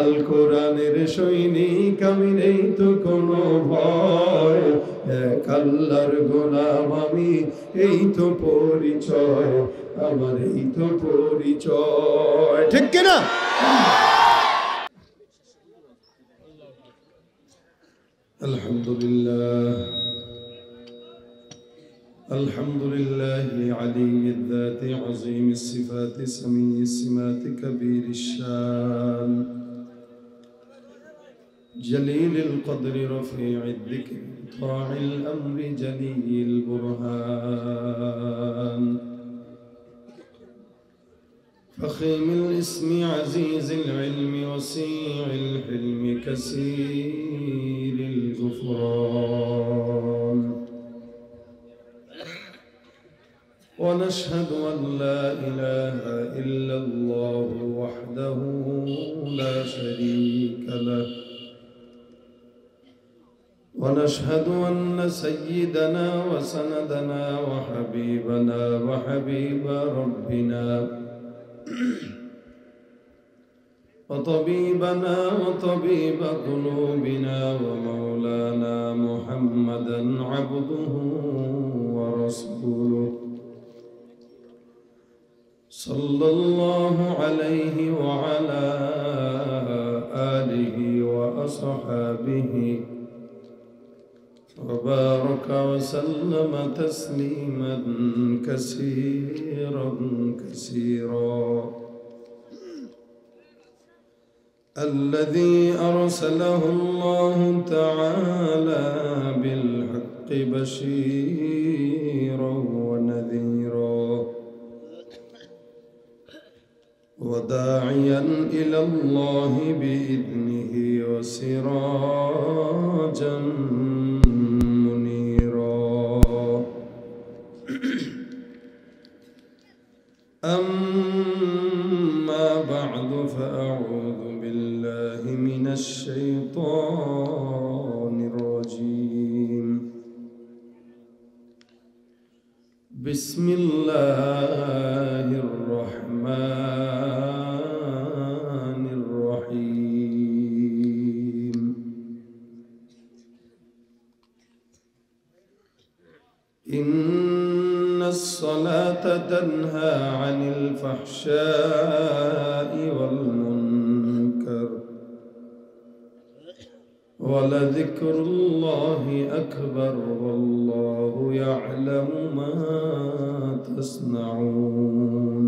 আল কোরআনের সৈনিক আমি, নেই তো কোনো ভয়, এক আল্লাহর গোলাম আমি, এই তো পরিচয় আমার, এই তো পরিচয়। ঠিক কিনা? আলহামদুলিল্লাহ, আলহামদুলিল্লাহ আলিয়্যিদ যাতি আযীমিস সিফাতি সামিয়্যিস সিমাতি কাবীরিশ শান জলিলিল কদরি রফি'আদ যিকরি তা'আল আমরি জালিয়িল বুরহান ফখীমিল ইসমি আজিজিল ইলমি ওয়াসি'ইল হিলমি কাসীরিল গুফরান ونشهد أن لا إله إلا الله وحده لا شريك له ونشهد أن سيدنا وسندنا وحبيبنا وحبيب ربنا وطبيبنا وطبيب قلوبنا ومولانا محمدا عبده ورسوله صلى الله عليه وعلى آله وأصحابه وبارك وسلم تسليما كثيرا كثيرا الذي أرسله الله تعالى بالحق بشيرا ونذيرا وداعيا إلى الله بإذنه وسراجا منيرا أما بعد فأعوذ بالله من الشيطان الرجيم بسم الله الرحمن الرحيم إن الصلاة تنهى عن الفحشاء والمنكر ولذكر الله أكبر والله يعلم ما تصنعون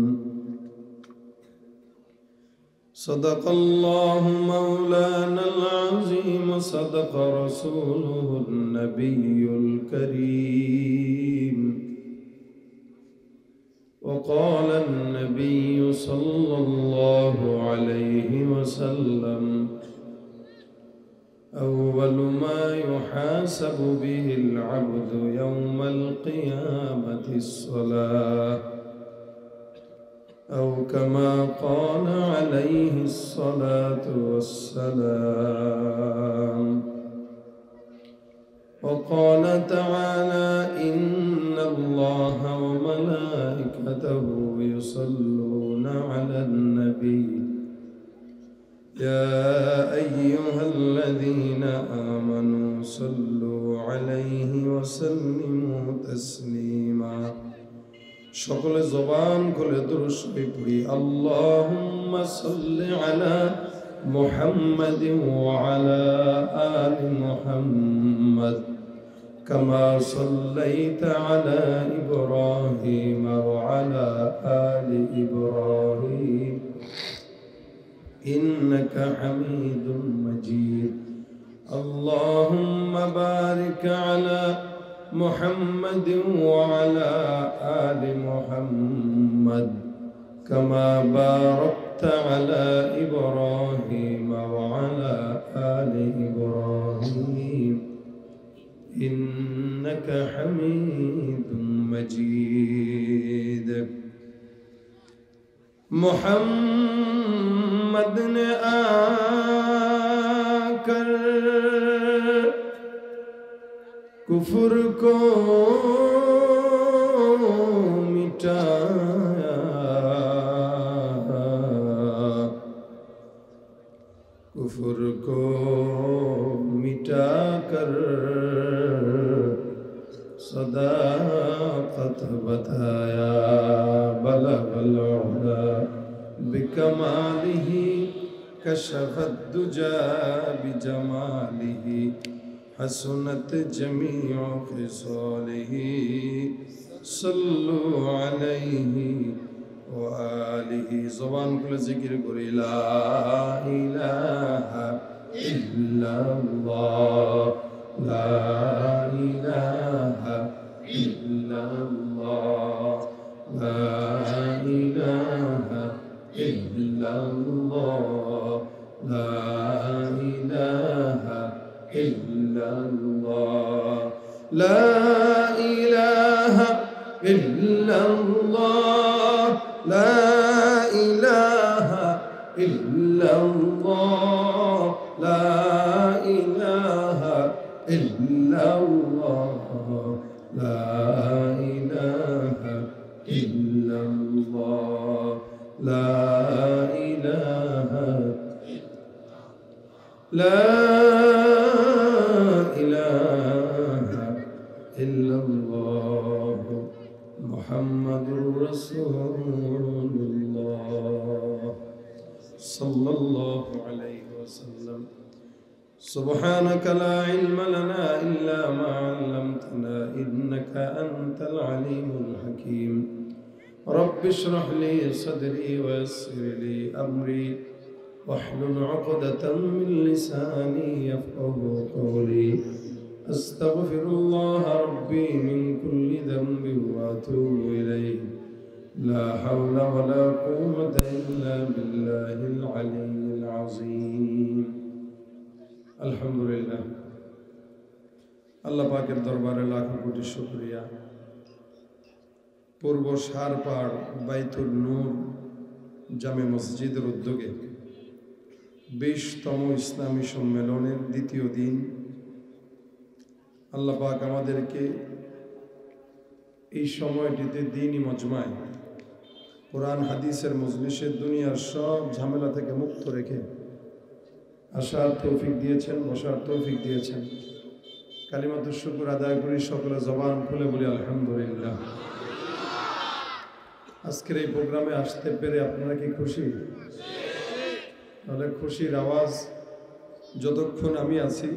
صدق الله مولانا العظيم صدق رسوله النبي الكريم وقال النبي صلى الله عليه وسلم أول ما يحاسب به العبد يوم القيامة الصلاة أو كما قال عليه الصلاة والسلام وقال تعالى إن الله وملائكته يصلون على النبي يا أيها الذين آمنوا صلوا عليه وسلموا تسليما شغل زبان كل درش بي اللهم صل على محمد وعلى آل محمد كما صليت على إبراهيم وعلى آل إبراهيم إنك حميد مجيد اللهم بارك على محمد وعلى آل محمد كما باركت على إبراهيم وعلى آل إبراهيم إنك حميد مجيد محمد نے آکر کفر کو مٹایا، कुफ्र को मिटा कर सदाकत बताया बलगल उला बिकमालिही कशफत दुजा बिजमालिही हसनत जमीउ खिसालिही सल्लु अलैहि व आलिहि। ज़ुबान खुले जिक्र करी ला इलाहा इल्लल्लाह ला इलाहा इल्लल्लाह ला इलाहा इल्लल्लाह ला इलाहा इल्लल्लाह ला इलाहा इल्लल्लाह ला इलाहा इल्लल्लाह ला इलाहा इल्लल्लाह ला इलाहा इल्लल्लाह ला इलाहा ला इलाहा इल्लल्लाह मुहम्मदुर रसूलुल्लाह सल्लल्लाहु अलैहि वसल्लम। सुब्हानक ला इल्म लना इल्ला मा अल्लमतना इन्नका अंतल अलीमुल हकीम। रब्बि इश्रह ली सदरी व यस्सिर ली अमरी वहलुल उक़दतम मिन लिसानी यफ़क़हू क़ौली। अस्तग़फिरुल्लाह रब्बी मिन कुल्लि ज़ंबिन व अतूबु इलैहि। ला हौला व ला कुव्वता इल्ला बिल्लाहिल अलिय्यिल अज़ीम। अल्हम्दुलिल्लाह, আল্লাহ পাকের দরবারে লাখ কোটি শুকরিয়া। পূর্ব সারপাড় বাইতুল নূর জামে মসজিদের উদ্যোগে ২০তম ইসলামী সম্মেলনের দ্বিতীয় দিন আল্লাহ পাক আমাদেরকে এই সময়টিতে দ্বীনি মজমায় কোরআন হাদিসের মজলিসে দুনিয়ার সব ঝামেলা থেকে মুক্ত রেখে আসার তৌফিক দিয়েছেন, বসার তৌফিক দিয়েছেন। কালিমাতুশ শুকর আদায় করি, সকলে জবান খুলে বলি আলহামদুলিল্লাহ। আজকের এই প্রোগ্রামে আসতে পেরে আপনারা কি খুশি? তাহলে খুশির আওয়াজ যতক্ষণ আমি আছি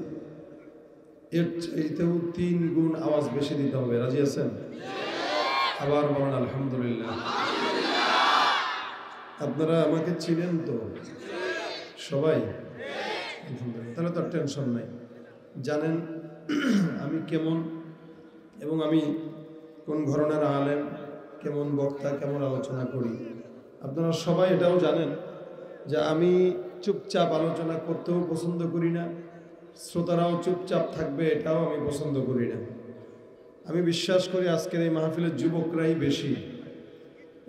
এর চাইতেও ৩ গুণ আওয়াজ বেশি দিতে হবে। রাজি আছেন? আবার বলেন আলহামদুলিল্লাহ। আপনারা আমাকে চিনেন তো সবাই? তাহলে তো টেনশন নাই, জানেন আমি কেমন এবং আমি কোন ধরনের আলেম, কেমন বক্তা, কেমন আলোচনা করি। আপনারা সবাই এটাও জানেন যে আমি চুপচাপ আলোচনা করতেও পছন্দ করি না, শ্রোতারাও চুপচাপ থাকবে এটাও আমি পছন্দ করি না। আমি বিশ্বাস করি আজকের এই মাহফিলের যুবকরাই বেশি,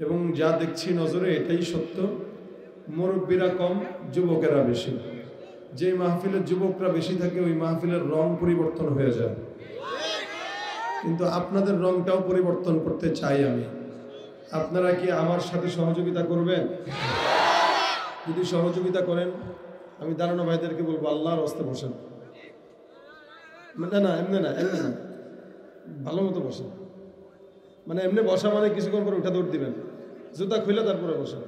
এবং যা দেখছি নজরে এটাই সত্য, মুরব্বীরা কম, যুবকেরা বেশি। যে মাহফিলের যুবকরা বেশি থাকে ওই মাহফিলের রং পরিবর্তন হয়ে যায়, কিন্তু আপনাদের রংটাও পরিবর্তন করতে চাই আমি। আপনারা কি আমার সাথে সহযোগিতা করবেন? যদি সহযোগিতা করেন আমি দাঁড়ানো ভাইদেরকে বলবো আল্লাহর রাস্তায় বসেন। না না এমনি না, এমনি না, ভালো মতো বসেন। মানে এমনি বসা মানে কিছুক্ষণ পরে উঠা দৌড় দিবেন, জুতা খুলে তারপরে বসেন।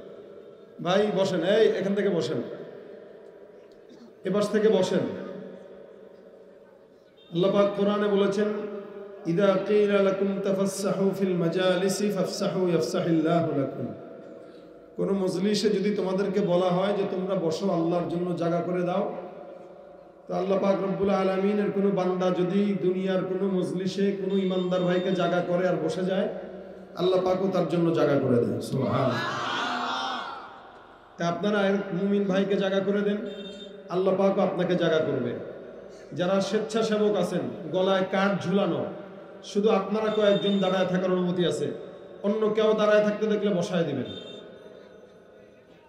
ভাই বসেন, এই এখান থেকে বসেন, এপাশ থেকে বসেন। আল্লাহ পাক কোরআনে বলেছেন ইদা কিলা লাকুম তাফাসসাহু ফিল মাজালিসি ফাফসাহু ইয়াফসাহিল্লাহু লাকুম। কোন মজলিসে যদি তোমাদেরকে বলা হয় যে তোমরা বসো, আল্লাহর জন্য জায়গা করে দাও, তো আল্লাহ পাক রব্বুল আলামিনের কোনো বান্দা যদি দুনিয়ার কোনো মজলিসে কোনো ইমানদার ভাইকে জায়গা করে আর বসে যায়, আল্লাহ পাকও তার জন্য জায়গা করে দেয়। সুবহানাল্লাহ। তা আপনারা মুমিন ভাইকে জায়গা করে দেন, আল্লাহ পাকও আপনাকে জায়গা করবে। যারা স্বেচ্ছাসেবক আছেন, গলায় কাঠ ঝুলানো, শুধু আপনারা কয়েকজন দাঁড়ায় থাকার অনুমতি আছে, অন্য কেউ দাঁড়ায় থাকতে দেখলে বসায় দিবেন।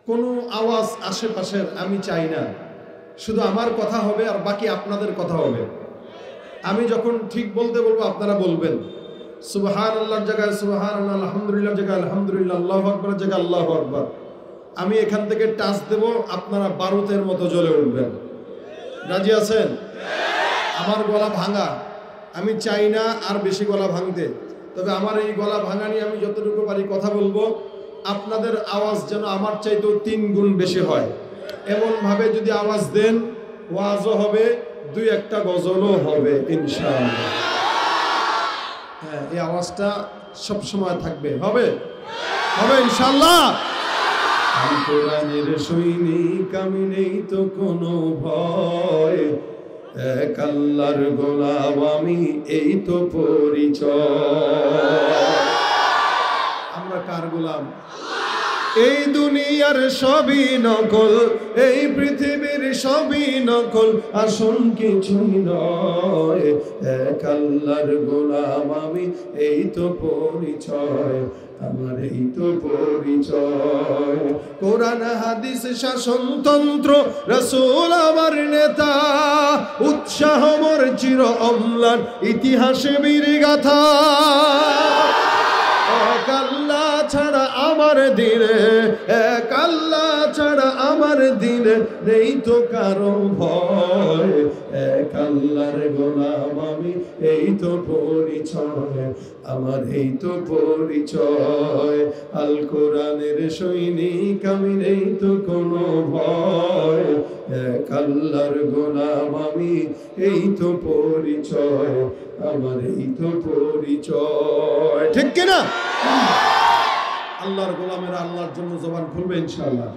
কোনো আওয়াজ আশেপাশের আমি চাই না, শুধু আমার কথা হবে আর বাকি আপনাদের কথা হবে। আমি যখন ঠিক বলতে বলবো আপনারা বলবেন। সুবহানাল্লাহর জায়গায় সুবহানাল্লাহ, আলহামদুলিল্লাহর জায়গায় আলহামদুলিল্লাহ, আল্লাহু আকবারের জায়গায় আল্লাহু আকবার। আমি এখান থেকে টাচ দেব, আপনারা বারুদের মতো জ্বলে উঠবেন। রাজি আছেন? আমার গলা ভাঙা, আমি চাই না আর বেশি গলা ভাঙতে, তবে আমার এই গলা ভাঙা নিয়ে আমি যতটুকু পারি কথা বলবো। আপনাদের আওয়াজ যেন আমার চাইতেও 3 গুণ বেশি হয়, এমন ভাবে যদি আওয়াজ দেন, ওয়াজও হবে, 2-1টা গজলও হবে ইনশাআল্লাহ। হ্যাঁ, এই আওয়াজটা সব সময় থাকবে, হবে হবে ইনশাআল্লাহ। আমি কোরআনের সৈনিক, আমি নেই তো কোনো ভয়, এক আল্লাহর গোলাম আমি, এই তো পরিচয়। আমরা কার গোলাম? এই দুনিয়ার সবই নকল, এই পৃথিবীর সবই নকল, আসল কিছুই নয়, এক আল্লাহর গোলাম আমি, এই তো পরিচয় আমার, এই তো পরিচয়। কোরআন হাদিস শাসনতন্ত্র, রাসূল আমার নেতা, উৎসাহ মোর চির অম্লান, ইতিহাসে বীর গাথা। এক আল্লাহ ছাড়া আমার দিনে, এক আল্লাহ ছাড়া আমার দিনে নেই তো কারো ভয়, এক আল্লাহর গোলাম আমি, এই তো পরিচয় আমার, এই তো পরিচয়। আল কোরআনের সৈনিক আমি, নেই তো কোনো ভয়, এক আল্লাহর গোলাম আমি, এই তো পরিচয় আমার, এই তো পরিচয়। ঠিক কিনা? আল্লাহর গোলামেরা আল্লাহর জন্য জবান খুলবে ইনশাআল্লাহ।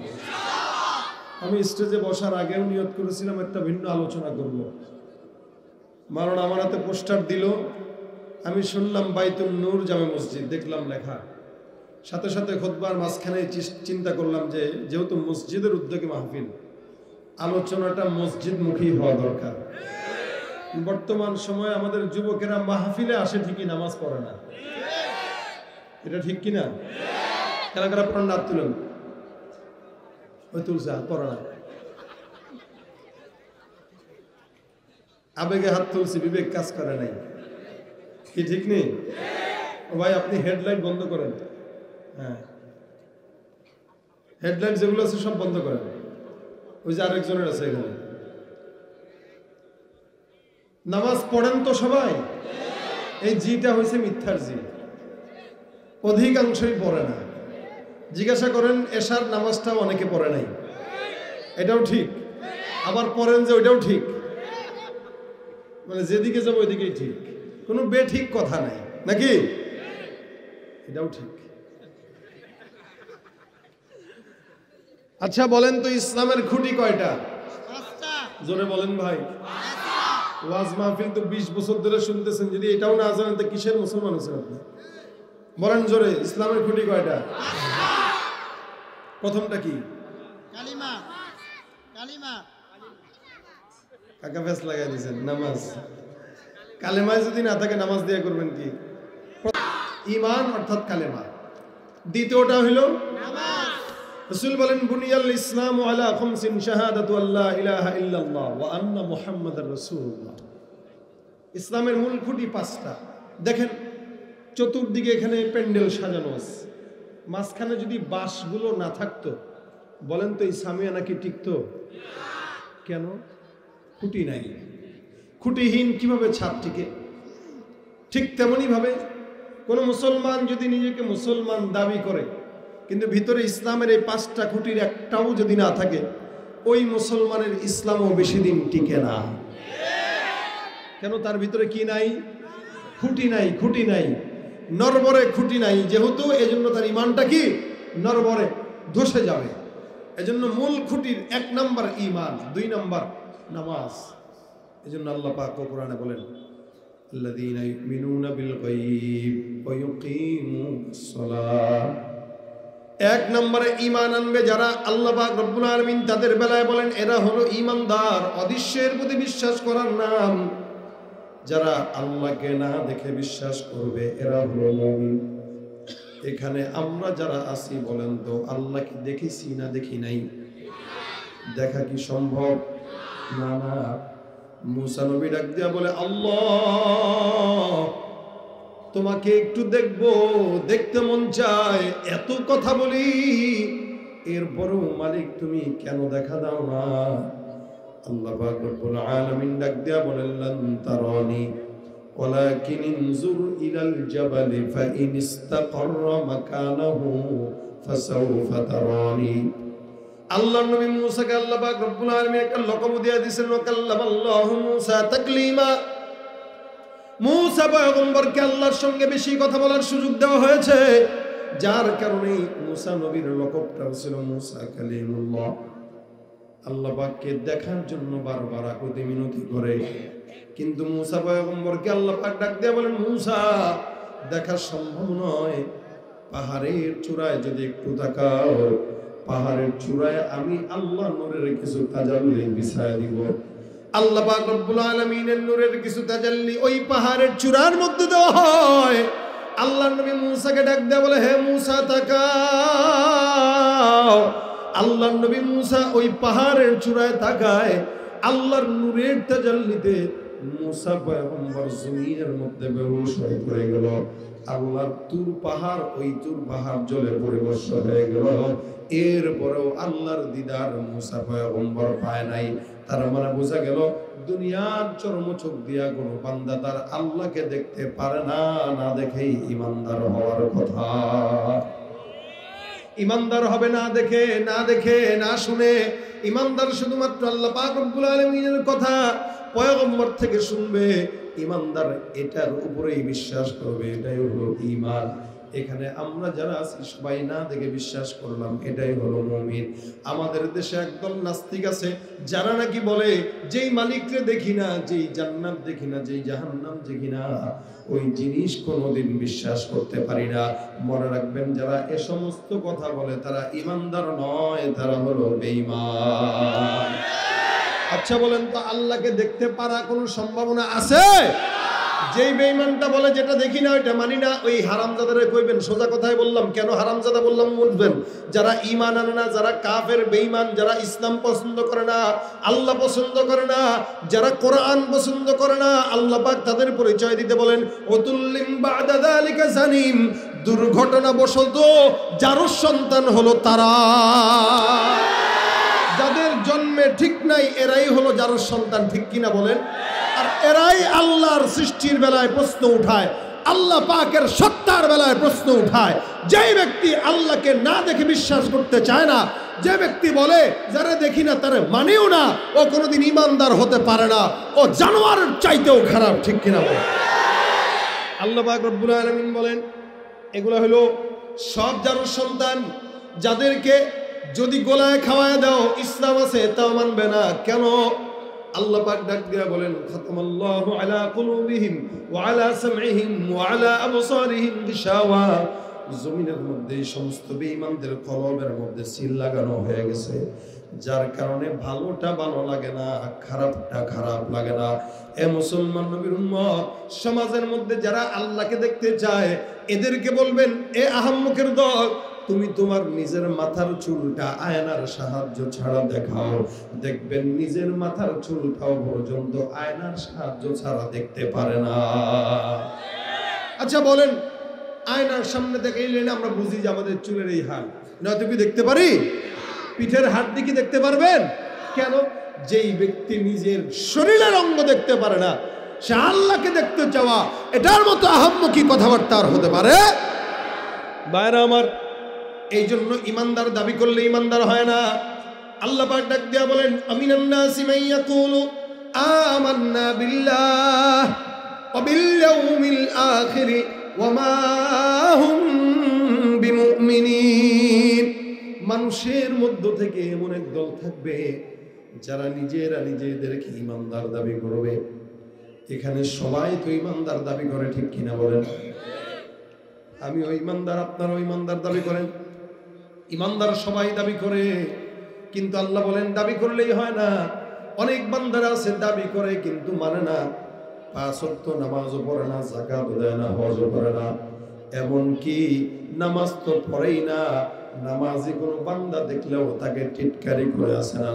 আমি স্টেজে বসার আগেও নিয়ত করেছিলাম একটা ভিন্ন আলোচনা করব। মারণ আমার হাতে পোস্টার দিল, আমি শুনলাম বাইতুল নূর জামে মসজিদ, দেখলাম লেখা, সাথে সাথে খুতবার মাঝখানে চিন্তা করলাম যে যেহেতু মসজিদের উদ্যোগে মাহফিল, আলোচনাটা মসজিদমুখী হওয়া দরকার। বর্তমান সময়ে আমাদের যুবকেরা মাহফিলে আসে ঠিকই, নামাজ পড়ে না। এটা ঠিক কিনা? কারা কারা পড়েন? হাত তুলেন। ওই তুলছে, হাত পড়ে না। আবেগে হাত তুলছি, বিবেক কাজ করে নাই, কি ঠিক নেই? ও ভাই, আপনি হেডলাইট বন্ধ করেন। হ্যাঁ, হেডলাইট যেগুলো আছে সব বন্ধ করেন। ওই যে আরেকজনের আছে এখানে। নামাজ পড়েন তো সবাই? এই জিটা হয়েছে মিথ্যার জি, অধিকাংশই পড়ে না। জিজ্ঞাসা করেন এশার নামাজটা অনেকে পড়ে নাই, এটাও ঠিক। আবার পড়েন যে ওইটাও ঠিক, মানে যেদিকে যাবো ওইদিকেই ঠিক, কোনো বেঠিক কথা নাই নাকি? এটাও ঠিক। আচ্ছা বলেন তো, ইসলামের খুঁটি কয়টা? জোরে বলেন ভাই। ওয়াজ মাহফিল তো 20 বছর ধরে শুনতেছেন, যদি এটাও না জানেন তো কিসের মুসলমান আছেন আপনি? বলেন জোরে, ইসলামের খুঁটি কয়টা? প্রথমটা কি? কালিমা। কালিমা কাকা ফেস লাগাই দিয়েছেন, নামাজ। কালেমায় যদি না থাকে নামাজ দিয়ে করবেন কি? ঈমান অর্থাৎ কালেমা। দ্বিতীয়টা হলো নামাজ। রাসূল বলেন বুনিয়াল ইসলামু আলা খামসিন, শাহাদাতু আল্লা ইলাহা ইল্লাল্লাহ ওয়া আন্না মুহাম্মাদার রাসূলুল্লাহ। ইসলামের মূল খুঁটি 5টা। দেখেন চতুর্দিকে এখানে প্যান্ডেল সাজানো আছে, মাঝখানে যদি বাঁশগুলো না থাকতো, বলেন তো এই সামিয়ানা কি টিকতো? কেন? খুঁটি নাই। খুঁটিহীন কিভাবে ছাদ টিকে? ঠিক তেমনি ভাবে কোন মুসলমান যদি নিজেকে মুসলমান দাবি করে, কিন্তু ভিতরে ইসলামের এই 5টা খুঁটির একটাও যদি না থাকে, ওই মুসলমানের ইসলামও বেশি দিন টিকে না। কেন? তার ভিতরে কি নাই? খুঁটি নাই। খুঁটি নাই, নরবরে খুঁটি নাই, যেহেতু এজন্য তার ঈমানটা কি? নরবরে, ধসে যাবে। এজন্য মূল খুঁটির 1 নাম্বার ঈমান, 2 নাম্বার নামাজ। এজন্য আল্লাহ পাক কোরআনে বলেন আল্লাযীনা ইউমিনুনা বিল গায়ব ওয়া ইউকিমুস সালাহ। 1 নম্বরে ঈমান আনবে যারা, আল্লাহ পাক রব্বুল আলামিন তাদের বেলায় বলেন এরা হলো ঈমানদার। অদৃশ্যের প্রতি বিশ্বাস করার নাম। যারা আল্লাহকে না দেখে বিশ্বাস করবে এরা হলো মুমিন। এখানে আমরা যারা আছি বলেন তো আল্লাহকে দেখেছি না দেখি নাই? দেখা কি সম্ভব? না না। মুসা নবী ডাক দিয়া বলে আল্লাহ তোমাকে একটু দেখবো, দেখতে মন চায়, এত কথা বলি এরপরেও মালিক তুমি কেন দেখা দাও না? আল্লাহ পাক রব্বুল আলামিন ডাক দিয়া বলেন, লান তারানি ওয়ালাকিন ইনজুর ইলাল জাবালি ফাইন ইসতাকাররা মাকানাহু ফাসাউফা তারানি। আল্লাহর নবী মূসাকে আল্লাহ পাক রব্বুল আলামিন একটা লকব দিয়ে দিয়েছেন, কাল্লামাল্লাহু মূসা তাকলিমা। মূসা পয়গম্বরকে আল্লাহর সঙ্গে বেশি কথা বলার সুযোগ দেওয়া হয়েছে, যার কারণে মূসা নবীর লকবটা ছিল মূসা কালিমুল্লাহ। আল্লাহ পাককে দেখার জন্য বারবার আকুতি মিনতি করে, কিন্তু মূসা পয়গম্বরকে আল্লাহ পাক ডাক দিয়ে বলেন, মূসা দেখা সম্ভব নয়। পাহাড়ের চূড়ায় যদি একটু তাকাও, পাহাড়ের চূড়ায় আমি আল্লাহ নূরের কিছু তাজাল্লি বিছায়া দিব। আল্লাহ পাক রব্বুল আলামিনের নূরের কিছু তাজাল্লি ওই পাহাড়ের চূড়ার মধ্যে দেওয়া হয়। আল্লাহর নবী মূসাকে ডাক দেয়া বলে, হে মূসা তাকাও। আল্লাহর নবী মূসা ওই পাহাড়ের চূড়ায় তাকায়, আল্লাহর নূরের তাজাল্লিতে মূসা পয়গম্বর জমিনের মধ্যে বেহুশ হয়ে পড়ে গেল। আল্লাহর তুর পাহাড়, ওই তুর পাহাড় জ্বলে পড়ে ভস্ম হয়ে গেল। এরপরেও আল্লাহর দিদার মূসা পয়গম্বর পায় নাই। তার মানে বোঝা গেল দুনিয়ার চরম চোখ দিয়া কোনো বান্দা তার আল্লাহকে দেখতে পারে না, না দেখেই ইমানদার হওয়ার কথা। ইমানদার হবে না দেখে, না দেখে, না শুনে। ইমানদার শুধুমাত্র আল্লাহ পাক রব্বুল আলামিনের কথা পয়গম্বর থেকে শুনবে। ইমানদার এটার উপরেই বিশ্বাস করবে, এটাই হলো ঈমান। এখানে আমরা যারা আছি সবাই না দেখে বিশ্বাস করলাম, এটাই হলো মুমিন। আমাদের দেশে একদল নাস্তিক আছে যারা নাকি বলে, যেই মালিককে দেখি না, যেই জান্নাত দেখি না, যেই জাহান্নাম দেখি না, ওই জিনিস কোনোদিন বিশ্বাস করতে পারি না। মনে রাখবেন, যারা এ সমস্ত কথা বলে তারা ইমানদার নয়, তারা হলো বেঈমান। আচ্ছা বলেন তো, আল্লাহকে দেখতে পারা কোনো সম্ভাবনা আছে? যেই বেঈমানটা বলে যেটা দেখি না ওইটা মানি না, ওই হারামজাদারে কইবেন, সোজা কথাই বললাম। কেন হারামজাদা বললাম বুঝবেন? যারা ঈমান আনে না, যারা কাফের বেঈমান, যারা ইসলাম পছন্দ করে না, আল্লাহ পছন্দ করে না, যারা কোরআন পছন্দ করে না, আল্লাহ পাক তাদের পরিচয় দিতে বলেন, ওতুল্লিম বাদা যালিকা জানিম। দুর্ঘটনাবশত যার সন্তান হলো তারা, যাদের জন্মে ঠিক নাই এরাই হলো যার সন্তান, ঠিক কিনা বলেন? আর এরাই আল্লাহর সৃষ্টির বেলায় প্রশ্ন উঠায়, আল্লাহ পাকের সত্তার বেলায় প্রশ্ন উঠায়। যেই ব্যক্তি আল্লাহকে না দেখে বিশ্বাস করতে চায় না, যে ব্যক্তি বলে যারা দেখি না তারা মানেও না, ও কোনোদিন ইমানদার হতে পারে না, ও জানোয়ারের চাইতেও খারাপ, ঠিক কিনা বলেন? আল্লাহ পাক রব্বুল আলামিন বলেন, এগুলো হলো সব যার সন্তান, যাদেরকে যদি গোলায় খাওয়ায় দাও ইসলাম আছে তাও মানবে না। কেন? আল্লাহ পাক ডাক দিয়া বলেন, খাতামাল্লাহু আলা কুলুবিহিম ওয়া আলা সামঈহিম ওয়া আলা আবসারিহিম গিশাওয়া। জমিনের মধ্যে সমস্ত বেঈমানদের কলবের মধ্যে সিল লাগানো হয়ে গেছে, যার কারণে ভালোটা ভালো লাগে না, খারাপটা খারাপ লাগে না। এ মুসলমান নবীর উম্মত, সমাজের মধ্যে যারা আল্লাহকে দেখতে চায় এদেরকে বলবেন, এ আহাম্মকের দল, তুমি তোমার নিজের মাথার চুলটা আয়নার সাহায্য ছাড়া দেখাও, দেখবেন নিজের মাথার চুলটাও পর্যন্ত আয়নার সাহায্য ছাড়া দেখতে পারে না। আচ্ছা বলেন, আয়নার সামনে দেখাইলে আমরা বুঝি যে আমাদের চুলের এই হাল, নয়তো কি দেখতে পারি? পিঠের হাড় কি দেখতে পারবেন? কেন? যেই ব্যক্তি নিজের শরীরের অঙ্গ দেখতে পারে না, সে আল্লাহকে দেখতে চাওয়া এটার মতো আহাম্মকি কথাবার্তা আর হতে পারে? ভাইরা আমার, এই জন্য ইমানদার দাবি করলে ইমানদার হয় না। আল্লাহ পাক ডাক দিয়া বলেন, আমিনান নাসি মান ইয়াকুলু আমান্না বিল্লাহ ওয়া বিল ইয়াউমিল আখির ওয়া মা হুম বিমুমিনিন। মানুষের মধ্য থেকে এমন এক দল থাকবে যারা নিজেরা নিজেদেরকে ইমানদার দাবি করবে। এখানে সবাই তো ইমানদার দাবি করে, ঠিক কিনা বলেন? আমি ওই ইমানদার, আপনারা ইমানদার দাবি করেন, ইমানদার সবাই দাবি করে, কিন্তু আল্লাহ বলেন দাবি করলেই হয় না। অনেক বান্দারা আছে দাবি করে কিন্তু মানে না, 5 ওয়াক্ত নামাজও পড়ে না, যাকাত দেয় না, হজও করে না, এমনকি নামাজ তো পড়েই না। নামাজি কোনো বান্দা দেখলেও তাকে টিটকারি করে আসে না।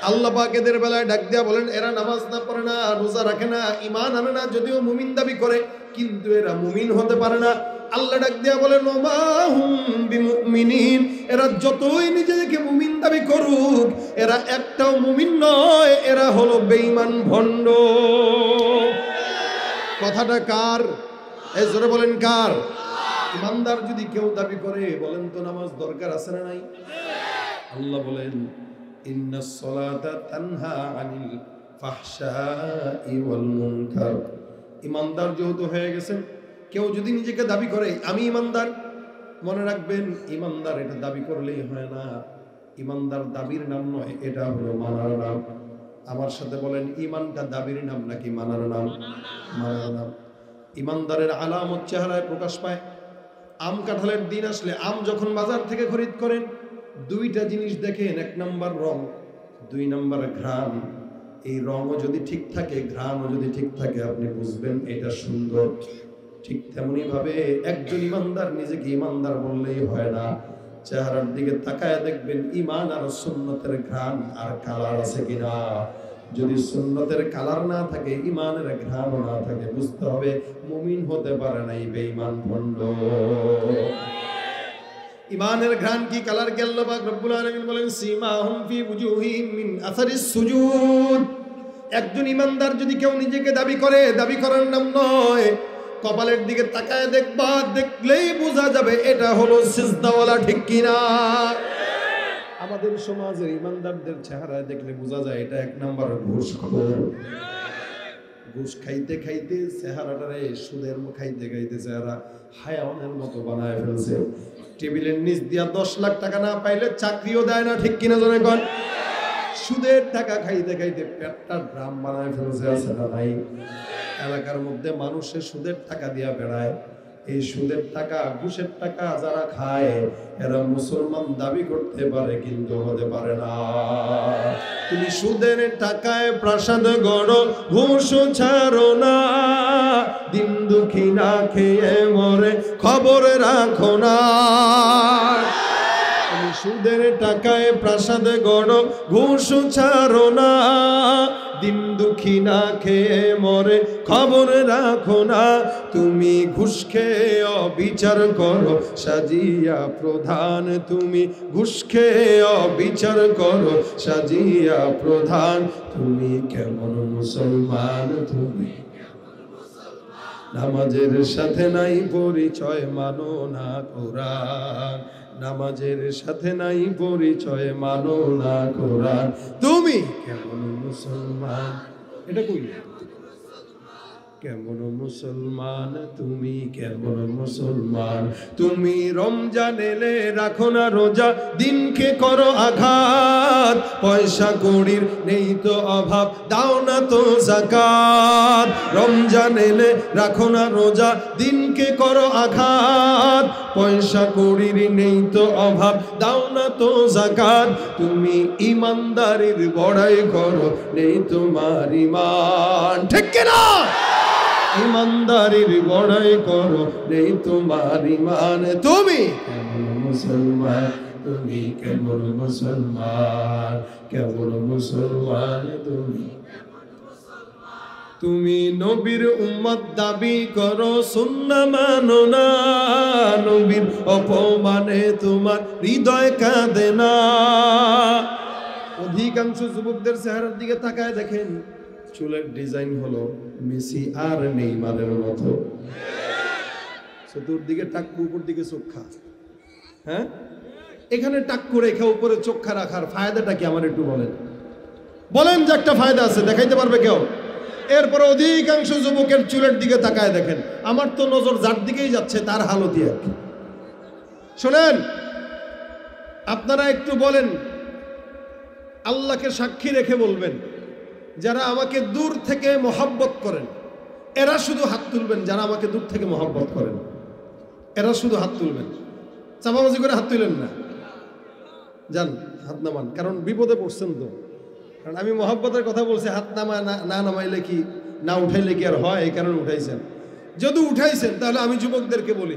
আল্লাহ পাক এদের বেলায় ডাক দিয়া বলেন, এরা নামাজ না পড়ে না, রোজা রাখে না, ঈমান আনে না, যদিও মুমিন দাবি করে কিন্তু এরা মুমিন হতে পারে না। আল্লাহ ডাক দিয়া বলেন ওমা হুম বিমুমিনিন, এরা যতই নিজেকে মুমিন দাবি করুক এরা একটাও মুমিন নয়, এরা হলো বেঈমান ভণ্ড। কথাটা কার? এই জোরে বলেন কার? ইমানদার যদি কেউ দাবি করে, বলেন তো নামাজ দরকার আছে না নাই? আল্লাহ বলেন ইন্নাস সালাতা তানহা আনিল ফাহশাই ওয়াল মুনকার। ইমানদার যেহেতু হয়ে গেছেন, কেউ যদি নিজেকে দাবি করে আমি ইমানদার, মনে রাখবেন ইমানদার এটা দাবি করলেই হয় না, ইমানদার দাবির নাম নয়, এটা হলো মানার নাম। আমার সাথে বলেন, ইমানটা দাবির নাম নাকি মানার নাম? মানার নাম। ইমানদারের আলামত চেহারায় প্রকাশ পায়। আম কাঁঠালের দিন আসলে আম যখন বাজার থেকে খরিদ করেন, দুইটা জিনিস দেখেন, এক নাম্বার রং, দুই নাম্বার ঘ্রাণ। এই রঙও যদি ঠিক থাকে, ঘ্রাণও যদি ঠিক থাকে, আপনি বুঝবেন এটা সুন্দর। ঠিক তেমনি ভাবে একজন ইমানদার নিজেকে ইমানদার বললেই হয় না, চেহারার দিকে তাকায় দেখবেন ইমান আর সুন্নতের ঘ্রাণ আর কালার আছে কিনা। যদি সুন্নতের কালার না থাকে, ইমানের ঘ্রাণও না থাকে, বুঝতে হবে মুমিন হতে পারে না, এই বেঈমান ভণ্ড। ইমানের ঘ্রাণ কি, কালার কি? আল্লাহ পাক রব্বুল আলামিন বলেন সীমাহুম ফি উজুহিহিম মিন আসারিস সুজুদ। একজন ইমানদার যদি কেউ নিজেকে দাবি করে, দাবি করার নাম নয়, কপালের দিকে তাকায় দেখবা, দেখলেই বোঝা যাবে এটা হলো সিজদাওয়ালা, ঠিক কিনা? আমাদের সমাজের ইমানদারদের চেহারা দেখলে বোঝা যায় এটা এক নাম্বার ঘুষখোর। ঘুষ খাইতে খাইতে চেহারাটারে সুদের খাইতে খাইতে চেহারা হায়াওয়ানের মতো বানায় ফেলছে। টেবিলের নিচ দিয়া 10 লাখ টাকা না পাইলে চাকরিও দেয় না, ঠিক কিনা জনে কোন? সুদের টাকা খাইতে খাইতে পেটটা ড্রাম বানায় ফেলছে, আছে না নাই? এলাকার মধ্যে মানুষের সুদের টাকা দিয়া বেড়ায়। এই সুদের টাকা, ঘুষের টাকা যারা খায় এরা মুসলমান দাবি করতে পারে কিন্তু হতে পারে না। তুমি সুদের টাকায় প্রাসাদ গড়ো, ঘুষ ছাড়ো না, দিন দুঃখী না খেয়ে মরে খবর রাখো না। তুমি সুদের টাকায় প্রাসাদ গড়ো, ঘুষ ছাড়ো না, দিন দুঃখী না খেয়ে মরে খবর রাখো না। তুমি ঘুষ খেয়ে অবিচার করো সাজিয়া প্রধান, তুমি ঘুষ খেয়ে অবিচার করো সাজিয়া প্রধান। তুমি কেমন মুসলমান? তুমি নামাজের সাথে নাই পরিচয়, মানো না কোরআন। নামাজের সাথে নাই পরিচয়, মানো না কোরআন। তুমি কেমন মুসলমান? এটা কই? কেমন মুসলমান তুমি, কেমন মুসলমান? তুমি রমজান এলে রাখো না রোজা, দিনকে করো আঘাত, পয়সা কড়ির নেই তো অভাব, দাও না তো যাকাত। রমজান এলে রাখো না রোজা, দিনকে করো আঘাত, পয়সা কড়ির নেই তো অভাব, দাও না তো যাকাত। তুমি ইমানদারির বড়াই করো, নেই তোমার ইমান, ঠিক কিনা? ইমানদারির বড়াই করো, নেই তোমার ইমান। তুমি কেমন মুসলমান? তুমি কেমন মুসলমান? কেমন মুসলমান তুমি? তুমি নবীর উম্মত দাবি করো, সুন্নাহ মানো না, নবীর অপমানে তোমার হৃদয় কাঁদে না। অধিকাংশ যুবকদের চেহারার দিকে তাকায় দেখেন, চুলের ডিজাইন হলো মেসি আর নেইমারের মতো, চতুর্দিকে টাক্কু, উপর দিকে চোখা। হ্যাঁ, এখানে টাক্কু রেখা উপরে চোখা রাখার ফায়দাটা কি আমার একটু বলেন? বলেন যে একটা ফায়দা আছে, দেখাইতে পারবে কেউ? এরপরে অধিকাংশ যুবকের চুলের দিকে তাকায় দেখেন, আমার তো নজর যার দিকেই যাচ্ছে তার হালতি এক। শোনেন, আপনারা একটু বলেন, আল্লাহকে সাক্ষী রেখে বলবেন, যারা আমাকে দূর থেকে মহব্বত করেন এরা শুধু হাত তুলবেন। যারা আমাকে দূর থেকে মহব্বত করেন এরা শুধু হাত তুলবেন, চাপাবাজি করে হাত তুলেন না। যান, হাত নামান, কারণ বিপদে পড়ছেন তো। কারণ আমি মহব্বতের কথা বলছি, হাত না নামাইলে কি, না উঠাইলে কি আর হয়? এই কারণে উঠাইছেন। যদি উঠাইছেন তাহলে আমি যুবকদেরকে বলি,